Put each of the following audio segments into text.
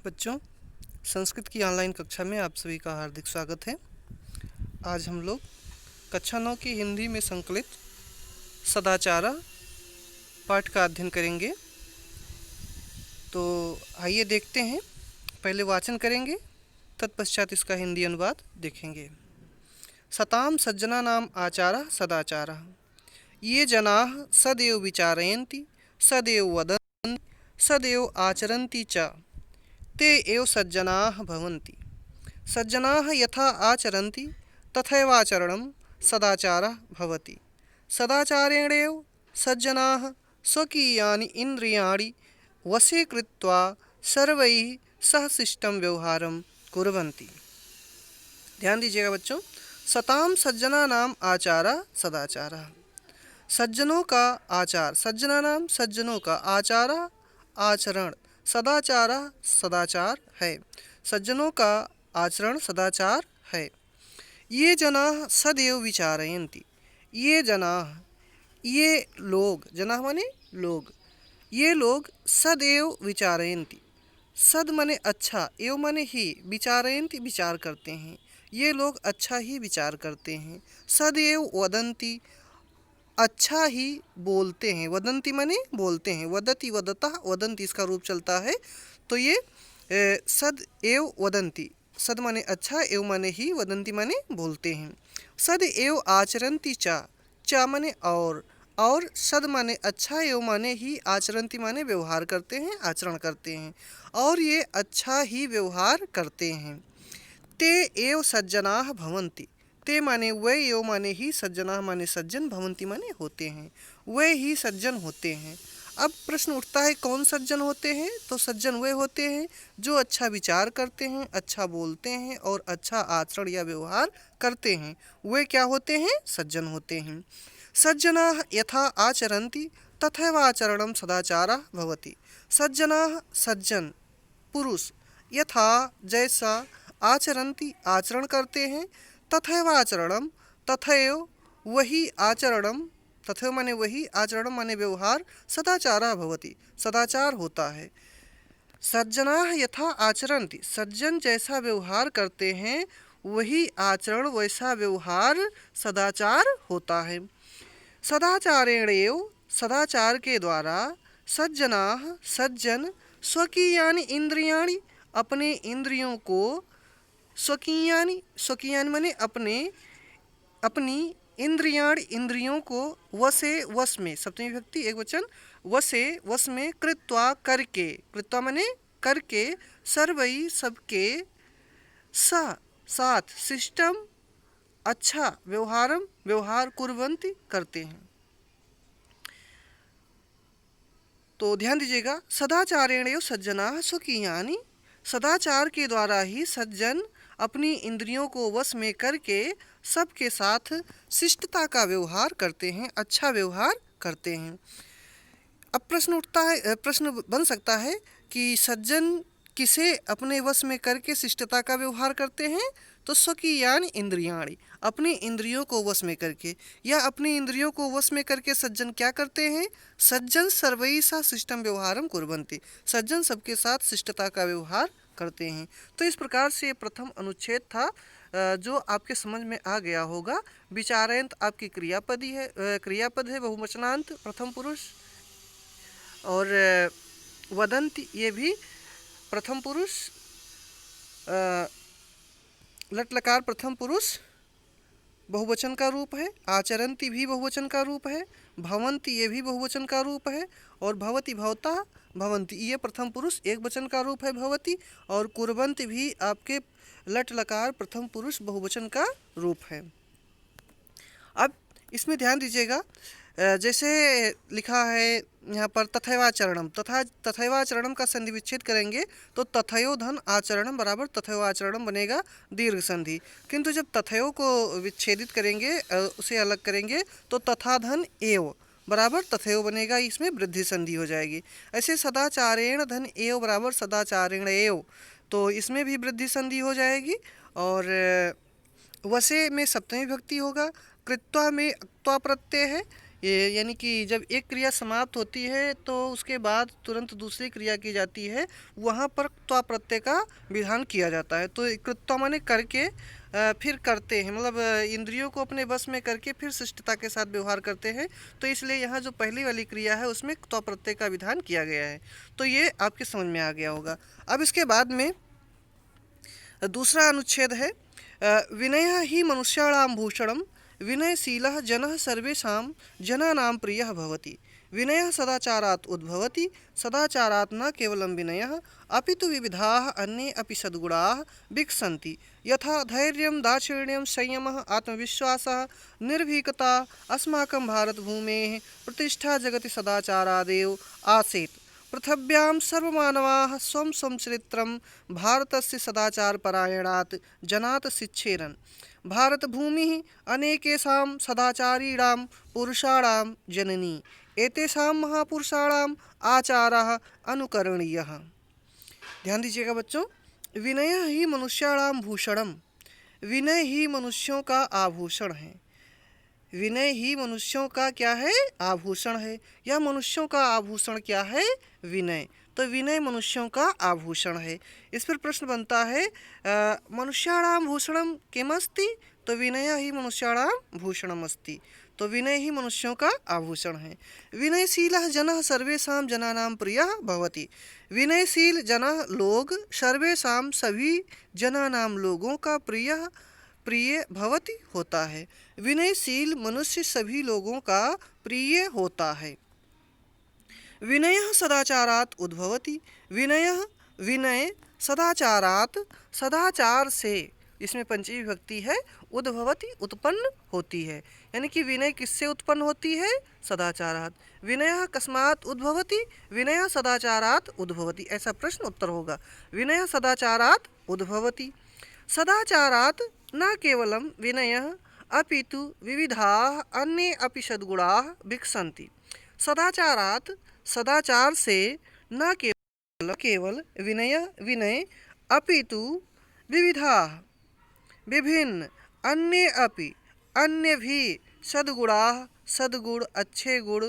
बच्चों, संस्कृत की ऑनलाइन कक्षा में आप सभी का हार्दिक स्वागत है। आज हम लोग कक्षा 9 की हिंदी में संकलित सदाचारा पाठ का अध्ययन करेंगे। तो आइए देखते हैं। पहले वाचन करेंगे, तत्पश्चात इसका हिंदी अनुवाद देखेंगे। सताम सज्जनानाम आचारः सदाचारः। ये जनाः सदैव विचारयन्ति, सदैव वदन्ति, सदैव आचरन्ति च, ते एव सज्जनाः भवन्ति। सज्जनाः यथा आचरन्ति तथैवाचरणं सदाचारः भवति। सदाचारेणैव सज्जनाः स्वकीयानि इन्द्रियाणि वशे कृत्वा सर्वैः सह शिष्टं व्यवहारं कुर्वन्ति। ध्यान दीजिएगा बच्चों। सताम सज्जनानाम आचारः सदाचारः। सज्जनों का आचार, सज्जनानाम सज्जनों का, आचारः आचरण, सदाचारः सदाचार है। सज्जनों का आचरण सदाचार है। ये जनाः सदैव विचारयन्ति। ये जनाः, ये लोग, जनाः माने लोग, ये लोग सदैव विचारयन्ति। सद माने अच्छा, एव माने ही, विचारयन्ति विचार करते हैं। ये लोग अच्छा ही विचार करते हैं। सदैव वदन्ति, अच्छा ही बोलते हैं। वदन्ति माने बोलते हैं। वदति वदतः वदन्ति इसका रूप चलता है। तो ये सद एव वदन्ति, सद माने अच्छा, एव माने ही, वदन्ति माने बोलते हैं। सद एव आचरन्ति च, च माने और सद माने अच्छा, एव माने ही, आचरन्ति माने व्यवहार करते हैं, आचरण करते हैं, और ये अच्छा ही व्यवहार करते हैं। ते एव सज्जनाः भवन्ति। ते माने वे, एव माने ही, सज्जनाः माने सज्जन, भवन्ति माने होते हैं, वे ही सज्जन होते हैं। अब प्रश्न उठता है, कौन सज्जन होते हैं? तो सज्जन वे होते हैं जो अच्छा विचार करते हैं, अच्छा बोलते हैं और अच्छा आचरण या व्यवहार करते हैं। वे क्या होते हैं? सज्जन होते हैं। सज्जनाः यथा आचरन्ति तथैवाचरणं सदाचारः भवति। सज्जनाः सज्जन पुरुष, यथा जैसा, आचरन्ति आचरण करते हैं, तथैवाचरणं तथैव वही आचरणं, तथैव माने वही, आचरणं माने व्यवहार, सदाचारः भवति सदाचार होता है। सज्जनाः यथा आचरन्ति, सज्जन जैसा व्यवहार करते हैं, वही आचरण वैसा व्यवहार सदाचार होता है। सदाचारेणैव, सदाचार के द्वारा, सज्जनाः सज्जन स्वकीयानि इंद्रियाणि, अपने इंद्रियों को, स्वकीयानि, स्वकीयानि माने अपने, अपनी, इंद्रियाणि इंद्रियों को, वशे वश में, सप्तमी विभक्ति एक वचन, वशे वश में, कृत्वा करके, कृत्वा माने करके, सर्वई सबके, स साथ, सिस्टम अच्छा, व्यवहारम व्यवहार, कुर्वन्ति करते हैं। तो ध्यान दीजिएगा, सदाचारेण सज्जनाः स्वकीयानि, सदाचार के द्वारा ही सज्जन अपनी इंद्रियों को वश में करके सबके साथ शिष्टता का व्यवहार करते हैं, अच्छा व्यवहार करते हैं। अब प्रश्न उठता है, प्रश्न बन सकता है कि सज्जन किसे अपने वश में करके शिष्टता का व्यवहार करते हैं? तो स्वकीयानि इंद्रियाणि, अपनी इंद्रियों को वश में करके, या अपनी इंद्रियों को वश में करके सज्जन क्या करते हैं? सज्जन सर्वैः सह शिष्टम व्यवहारम कुर्वन्ति, सज्जन सबके साथ शिष्टता का व्यवहार करते हैं। तो इस प्रकार से प्रथम अनुच्छेद था, जो आपके समझ में आ गया होगा। विचारयंत आपकी क्रियापदी है, क्रियापद है, बहुवचनांत प्रथम पुरुष, और वदंती ये भी प्रथम पुरुष, लट लकार प्रथम पुरुष बहुवचन का रूप है। आचरंती भी बहुवचन का रूप है। भवंती ये भी बहुवचन का रूप है। और भवती भवता भवंती ये प्रथम पुरुष एक वचन का रूप है, भवती। और कुर्वंती भी आपके लट लकार प्रथम पुरुष बहुवचन का रूप है। अब इसमें ध्यान दीजिएगा, जैसे लिखा है यहाँ पर तथैवाचरणम, तथैवाचरणम का संधि विच्छेद करेंगे तो तथयो धन आचरणम बराबर तथैवाचरणम बनेगा दीर्घ संधि। किंतु जब तथयो को विच्छेदित करेंगे, उसे अलग करेंगे, तो तथा धन एव बराबर तथयो बनेगा, इसमें वृद्धि संधि हो जाएगी। ऐसे सदाचारेण धन एव बराबर सदाचारेण एव, तो इसमें भी वृद्धि संधि हो जाएगी। और वसे में सप्तमी विभक्ति होगा। कृत्वा में क्त्वा प्रत्यय है, ये यानी कि जब एक क्रिया समाप्त होती है तो उसके बाद तुरंत दूसरी क्रिया की जाती है, वहाँ पर त्वा प्रत्यय का विधान किया जाता है। तो कृत्वा माने करके फिर करते हैं, मतलब इंद्रियों को अपने वश में करके फिर शिष्टता के साथ व्यवहार करते हैं। तो इसलिए यहाँ जो पहली वाली क्रिया है उसमें त्वा प्रत्यय का विधान किया गया है। तो ये आपके समझ में आ गया होगा। अब इसके बाद में दूसरा अनुच्छेद है विनयः हि मनुष्याणां भूषणं विनयशीलः जनः सर्वेषां जनानां प्रियः भवति। विनयः सदाचारात् उद्भवति। सदाचारात् न केवलं विनयः अपितु विविधाः अन्ये अपि सद्गुणाः विकसन्ति, यथा धैर्यं, दाक्षिण्यं, संयमः, आत्मविश्वासः, निर्भीकता। अस्माकं भारतभूमेः प्रतिष्ठा जगति सदाचारादेव आसीत्। पृथिव्यां सर्वमानवाः स्वं स्वं चरित्रं भारतस्य सदाचारपरायणात् जनात् शिक्षेरन्। भारतभूमिः अनेकेषां सदाचारीणां पुरुषाणां जननी। एतेषां महापुरुषाणाम् आचारः अनुकरणीयः। ध्यान दीजिएगा बच्चों, विनय ही मनुष्याणां भूषणम। विनय ही मनुष्यों का आभूषण है। विनय ही मनुष्यों का क्या है? आभूषण है। या मनुष्यों का आभूषण क्या है? विनय। तो विनय मनुष्यों का आभूषण है। इस पर प्रश्न बनता है मनुष्याणां भूषणम किमस्ति? तो विनय ही मनुष्याणां भूषणम अस्ति। तो विनय ही मनुष्यों का आभूषण है। विनयशीलः जनः सर्वेषां जनानां प्रियः भवति। विनयशील जनः लोग सर्वेषां सभी जनानां लोगों का प्रिय भवति होता है। विनयशील मनुष्य सभी लोगों का प्रिय होता है। विनयः सदाचारात् उद्भवति। विनय सदाचारात्, सदाचार से, इसमें पंचमी विभक्ति है, उद्भवति उत्पन्न होती है। यानी कि विनय किससे उत्पन्न होती है? सदाचारात्। विनयः कस्मात् उद्भवति? विनयः सदाचारात् उद्भवति। ऐसा प्रश्न उत्तर होगा। विनयः सदाचारात् उद्भवति। सदाचारात् न केवलं विनयः अपितु विविधाः अन्ये अपि सद्गुणाः विकसन्ति। सदाचारात्, सदाचार से न केवल विनय अपितु विविधाः विभिन्न अन्य अपि अन्य भी सद्गुणाः सद्गुण अच्छे गुण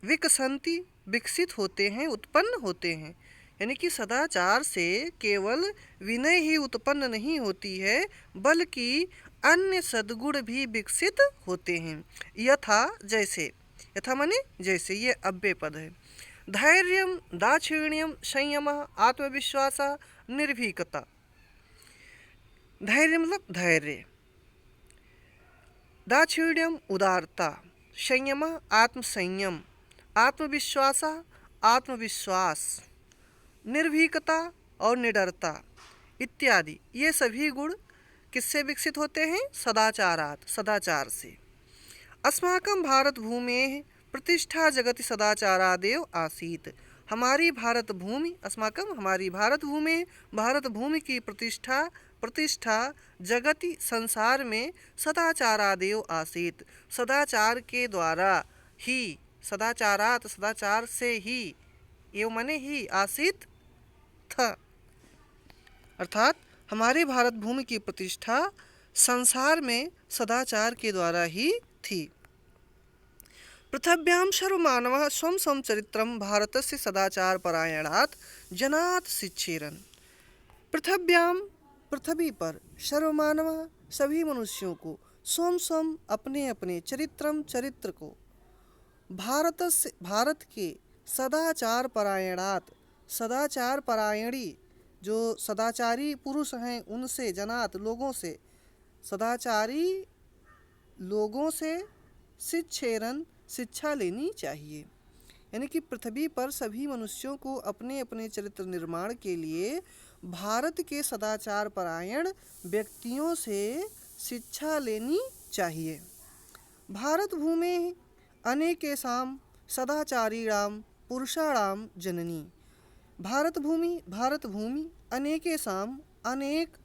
विकसन्ति विकसित होते हैं, उत्पन्न होते हैं। यानी कि सदाचार से केवल विनय ही उत्पन्न नहीं होती है बल्कि अन्य सद्गुण भी विकसित होते हैं। यथा जैसे, यथा माने जैसे, ये अव्यय पद है। धैर्यं, दाक्षिण्यं, संयमः, आत्मविश्वासः, निर्भीकता। धैर्य मतलब धैर्य, दाक्षिण्यम उदारता, संयमः आत्मसंयम, आत्मविश्वासः आत्मविश्वास, निर्भीकता और निडरता इत्यादि। ये सभी गुण किससे विकसित होते हैं? सदाचारात्, सदाचार से। अस्माकं भारत भूमेः प्रतिष्ठा जगति सदाचारादेव आसीत्। हमारी भारत भूमि, अस्माकं हमारी भारत भूमि, भारत भूमि की प्रतिष्ठा जगति संसार में सदाचारादेव आसीत्, सदाचार के द्वारा ही, सदाचारात् सदाचार से ही, एवं माने ही, आसीत था। अर्थात हमारी भारत भूमि की प्रतिष्ठा संसार में सदाचार के द्वारा ही थी। पृथिव्यां सर्वमानवः स्वं स्वं चरित्रं भारतस्य सदाचार परायणात् जनात् शिक्षेरन्। पृथिव्यां, पृथ्वी पर, सर्वमानवः सभी मनुष्यों को, स्वं स्वं अपने अपने, चरित्रम चरित्र को, भारत के सदाचार परायणात्, सदाचार परायणी जो सदाचारी पुरुष हैं उनसे, जनात लोगों से, सदाचारी लोगों से शिक्षेरन शिक्षा लेनी चाहिए। यानी कि पृथ्वी पर सभी मनुष्यों को अपने अपने चरित्र निर्माण के लिए भारत के सदाचार परायण व्यक्तियों से शिक्षा लेनी चाहिए। भारत भूमि अनेकेषां सदाचारीणां पुरुषाणां जननी। भारत भूमि अनेकेषां, अनेक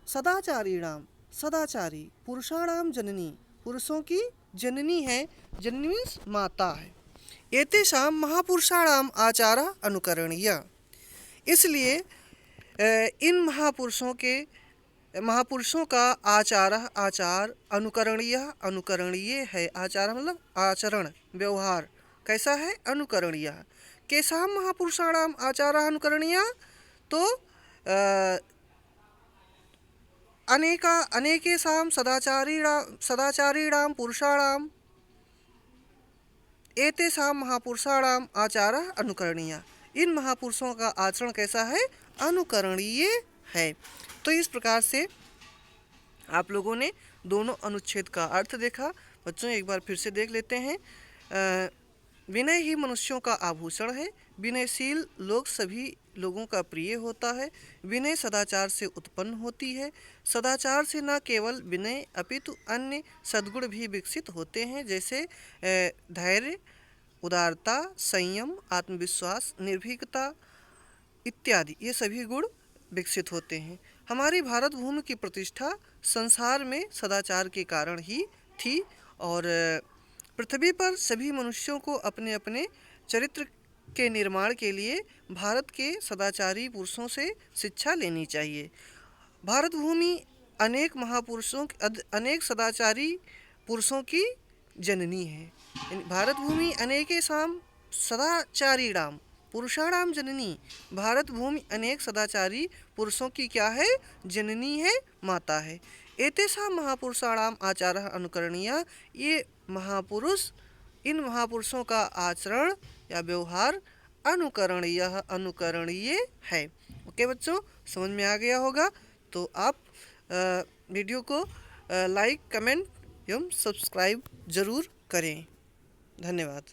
सदाचारीणां, सदाचारी पुरुषाणां जननी, पुरुषों की जननी है। जननी मीन्स माता है। एतेषां महापुरुषाणां आचारः अनुकरणीय। इसलिए इन महापुरुषों के महापुरुषों का आचार अनुकरणीय है। आचार मतलब आचरण, व्यवहार कैसा है? अनुकरणीय। केषां महापुरुषाणाम आचारः अनुकरणीय? तो अनेकेषां सदाचारीणां पुरुषाणाम एतेषां महापुरुषाणाम आचारः अनुकरणीय। इन महापुरुषों का आचरण कैसा है? अनुकरणीय है। तो इस प्रकार से आप लोगों ने दोनों अनुच्छेद का अर्थ देखा। बच्चों एक बार फिर से देख लेते हैं। विनय ही मनुष्यों का आभूषण है। विनयशील लोग सभी लोगों का प्रिय होता है। विनय सदाचार से उत्पन्न होती है। सदाचार से न केवल विनय अपितु अन्य सद्गुण भी विकसित होते हैं, जैसे धैर्य, उदारता, संयम, आत्मविश्वास, निर्भीकता इत्यादि। ये सभी गुण विकसित होते हैं। हमारी भारत भूमि की प्रतिष्ठा संसार में सदाचार के कारण ही थी और पृथ्वी पर सभी मनुष्यों को अपने अपने चरित्र के निर्माण के लिए भारत के सदाचारी पुरुषों से शिक्षा लेनी चाहिए। भारत भूमि अनेक सदाचारी पुरुषों की जननी है। भारत भूमि अनेकेषां सदाचारीणाम पुरुषाणाम जननी। भारत भूमि अनेक सदाचारी पुरुषों की क्या है? जननी है, माता है। एतेषां महापुरुषाणाम आचारः अनुकरणीय। ये महापुरुष, इन महापुरुषों का आचरण या व्यवहार अनुकरणीय है। ओके बच्चों, समझ में आ गया होगा। तो आप वीडियो को लाइक, कमेंट एवं सब्सक्राइब ज़रूर करें। धन्यवाद।